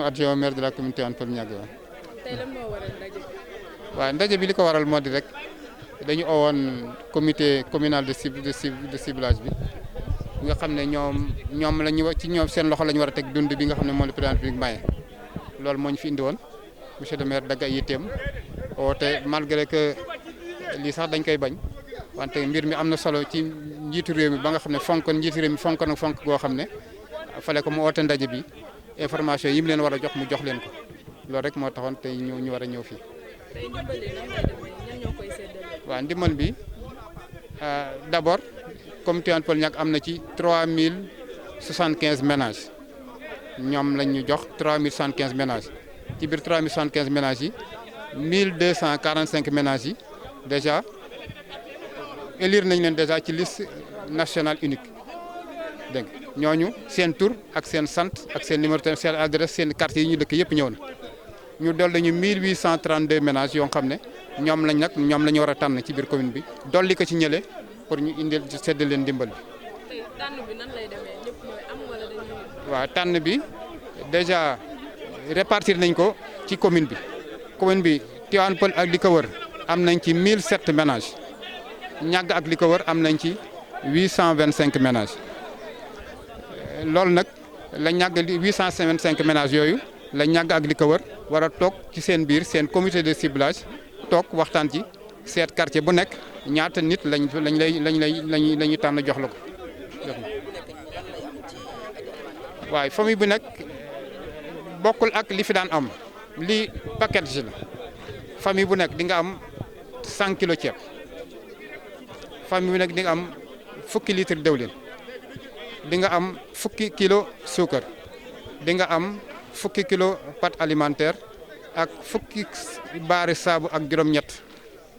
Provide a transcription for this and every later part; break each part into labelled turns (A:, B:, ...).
A: adjoint au maire de la communauté Hann Peulh Niaga.
B: tey lan moo waral ndaje bi.
A: waaw ndaje bi li ko waral moo di rek dañu owoon comité communal de ciblage bi nga xam ne ñoom la ñu ci ñoom seen loxo la ñu war a teg dund bi nga xam ne moom la président bi maye loolu moo ñu fi indi woon monsieur le maire dagg ay yitteem te malgré que lii sax dañ koy bañ wante mbir mi am na solo ci njiitu réew mi ba nga xam ne njiitu réew mi fonk goo xam ne fale ko mu oote ndaje bi information yi mu leen war a jox mu jox leen ko loolu rek moo taxoon tey ñu war a ñëw fii.
B: tey ndimbal li nan lay demee ñan ñoo koy séddale.
A: waaw ndimbal bi d'abord communauté Hann Peulh Niaga am na ci 3075 ménages ñoom lañ ñu jox 3075 ménages ci biir 3075 ménages yi 1245 ménages yi déjà élire nañ leen déjà ci liste nationale unique dégg nga ñooñu seen tur ak seen sant ak seen numéro seen adresse seen quartier yi ñu dëkk yëpp ñëw na ñu dolli ñu 1832 ménages yoo xam ne ñoom la ñu war a tànn ci biir commune bi dolli ko ci ñële pour ñu indil séddale leen dimbal bi.
B: tey tànn bi nan lay demee ñëpp ñooy am wala dañuy.
A: waaw tànn bi déjà répartir nañ ko ci commune bi Tivaouane Peulh ak li ko wër am nañ ci 1007 ménages Niaga ak li ko wër am nañ ci 825 ménages loolu nag la Niaga 825 ménages yooyu la Niaga ak li ko wër war a toog ci seen biir seen comité de ciblage toog waxtaan ci seet quartier bu nekk ñaata nit lañ tànn jox la ko. waaye famille bi nag bokkul ak li fi daan am lii package la famille bu nekk di nga am 100 kilos ceeb famille bi nag di nga am fukki litre dëwlin di nga am fukki kilo suukar di nga am fukki kilo pâte alimentaire ak fukki baari saabu ak juróom-ñett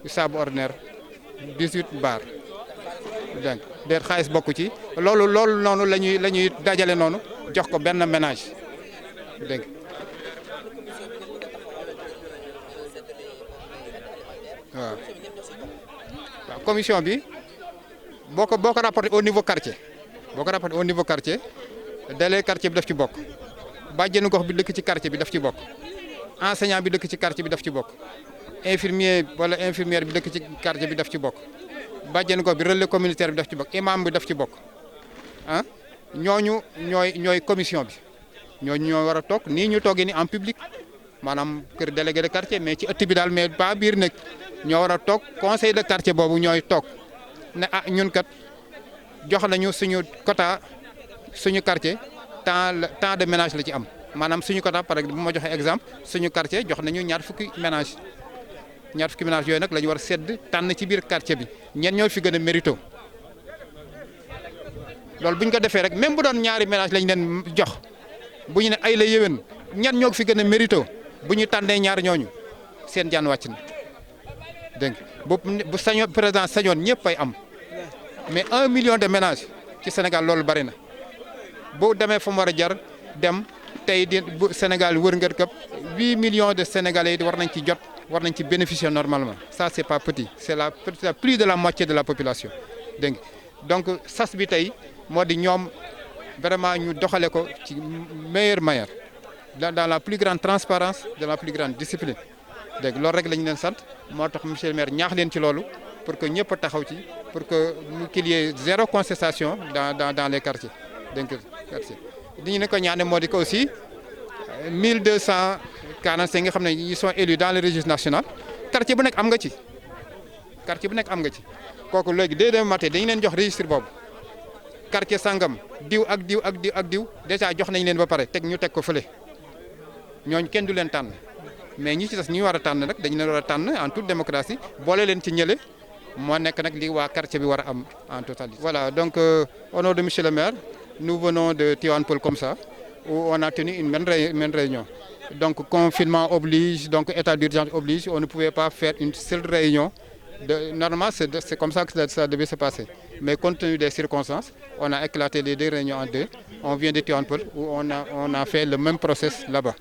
A: saabu ordinaire 18 baar dégg nga xaalis bokku ci loolu noonu la ñuy dajale noonu jox ko benn ménage dégg waaw commission bi boo ko rapporté au niveau quartier délégué quartier bi daf ci bokk bàjjenu gox bi dëkk ci quartier bi daf ci bokk enseignant bi dëkk ci quartier bi daf ci bokk infirmier wala infirmière bi dëkk ci quartier bi daf ci bokk bàjjenu gox bi relais communautaire bi daf ci bokk imam bi daf ci bokk ah ñooñu ñooy commission bi ñooñu ñoo war a toog nii ñu toogee ni en public maanaam kër délégué de quartier mais ci ëtt bi daal mais pas biir nag ñoo war a toog conseil de quartier boobu ñooy toog ne ñun kat jox nañu suñu quota suñu quartier tant de ménage la ci am maanaam suñu quota par exemple bu ma joxee exemple suñu quartier jox nañu ñaar fukki ménage yooyu nag la ñu war a sedd tànn ci biir quartier bi ñenn ñoo fi gën a mérito loolu bu ñu ko defee rek même bu doon ñaari ménage lañ leen jox bu ñu ne ay la yéwén ñenn ñoo fi gën a mérito bu ñu tànnee ñaar ñooñu seen jaan wàcc na dégg nga bu sañoon président sañoon ñëpp ay am mais 1 million de ménages ci Sénégal loolu bari na boo demee fa mu war a jar dem tey bu Sénégal wërngër këpp 8 millions de Sénégalais war nañ ci jot war nañ ci bénéficier normalement ça c'est pas petit c'est plus de la moitié de la population dégg nga donc sas bi tey moo di ñoom vraiment ñu doxale ko ci meilleure manière dans la plus grande transparence dans la plus grande discipline dégg loolu rek la ñu leen sant moo tax monsieur le maire ñaax leen ci loolu pour que ñëpp a taxaw ci pour que qu'il y ait zéro contestation dans les quartiers dégg nga quartier li ñu ne ko ñaane moo di ko aussi 1245 nga xam ne ils sont élus dans le registre national quartier bu nekk am nga ci kooku léegi dès demain matin dañu leen jox registre boobu quartier sangam diw ak diw déjà jox nañ leen ba pare ñu teg ko fële ñooñu kenn du leen tànn mais ñi ci des ñu war a tànn nag dañu leen war a tànn en toute démocratie boole leen ci ñële moo nekk nag li waa quartier bi war a am en totalité. voilà donc au nom de monsieur le maire nous venons de Tivaouane Peulh comme ça où on a tenu une même réunion donc confinement oblige donc état d'urgence oblige on ne pouvait pas faire une seule réunion normalement c'est comme ça que ça devait se passer mais compte tenu des circonstances on a éclaté les deux réunions en deux on vient de Tivaouane Peulh où on a fait le même process là-bas.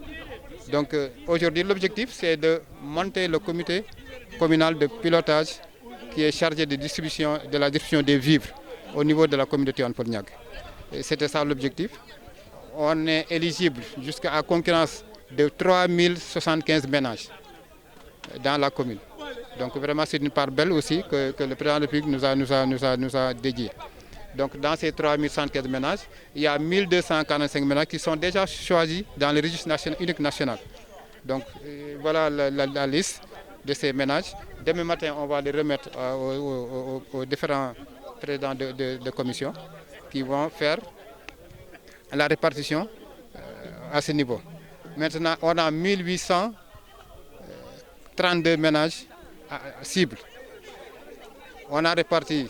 A: Donc aujourd'hui, l'objectif, c'est de monter le comité communal de pilotage qui est chargé de la distribution des vivres au niveau de la communauté Hann Peulh Niaga. C'était ça l'objectif. On est éligible jusqu'à concurrence de 3075 ménages dans la commune. Donc vraiment, c'est une part belle aussi que le président de la République nous a dédié. Donc dans ces 3115 ménages, il y a 1245 ménages qui sont déjà choisis dans le registre unique national. Donc voilà la liste de ces ménages. Demain matin, on va les remettre aux différents présidents de commission qui vont faire la répartition à ce niveau. Maintenant, on a 1832 ménages cibles. On a réparti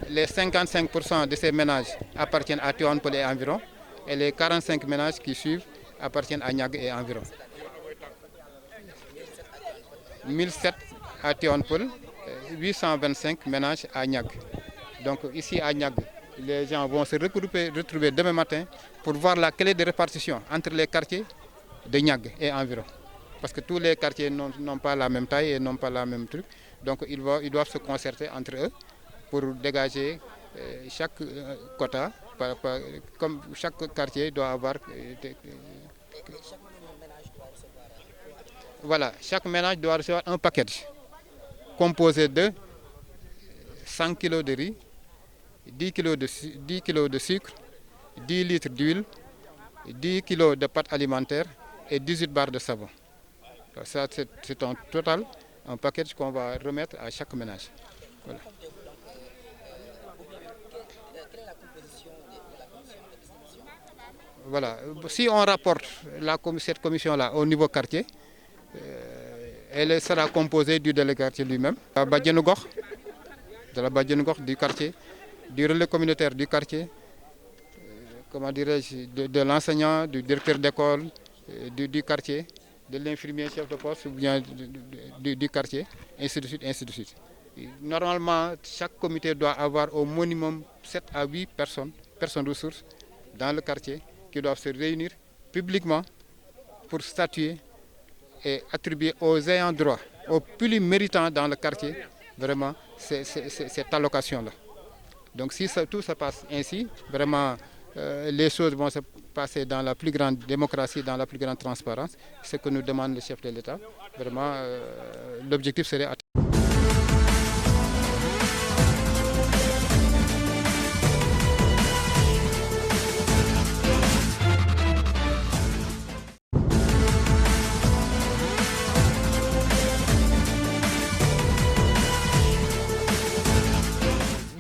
A: les 55% de ces ménages appartiennent à Tivaouane Peulh et environ, et les 45 ménages qui suivent appartiennent à Niague et environ. 1007 à Tivaouane Peulh, 825 ménages à Niague. Donc ici à Niague, les gens vont se retrouver demain matin pour voir la clé de répartition entre les quartiers de Niague et environ. Parce que tous les quartiers n'ont pas la même taille et n'ont pas la même truc. Donc ils doivent se concerter entre eux pour dégager chaque quota. Comme chaque quartier doit avoir... Voilà, chaque ménage doit recevoir un package composé de 100 kg de riz, 10 kg de sucre, 10 litres d'huile, 10 kg de pâte alimentaire et 18 barres de savon. Ça, c'est en total un package qu'on va remettre à chaque ménage. Voilà. Voilà. Si on rapporte cette commission-là au niveau quartier, elle sera composée du délégué quartier lui-même, de la Badiane Gokh du quartier, du relais communautaire du quartier, comment dirais-je, de l'enseignant, du directeur d'école du quartier, de l'infirmier chef de poste ou bien du quartier, ainsi de suite, ainsi de suite. Normalement, chaque comité doit avoir au minimum 7 à 8 personnes ressources dans le quartier qui doivent se réunir publiquement pour statuer et attribuer aux ayants droit, aux plus méritants dans le quartier, vraiment, cette allocation-là. Donc si tout se passe ainsi, vraiment, les choses vont se passer dans la plus grande démocratie, dans la plus grande transparence, ce que nous demande le chef de l'État. Vraiment, l'objectif serait atteint.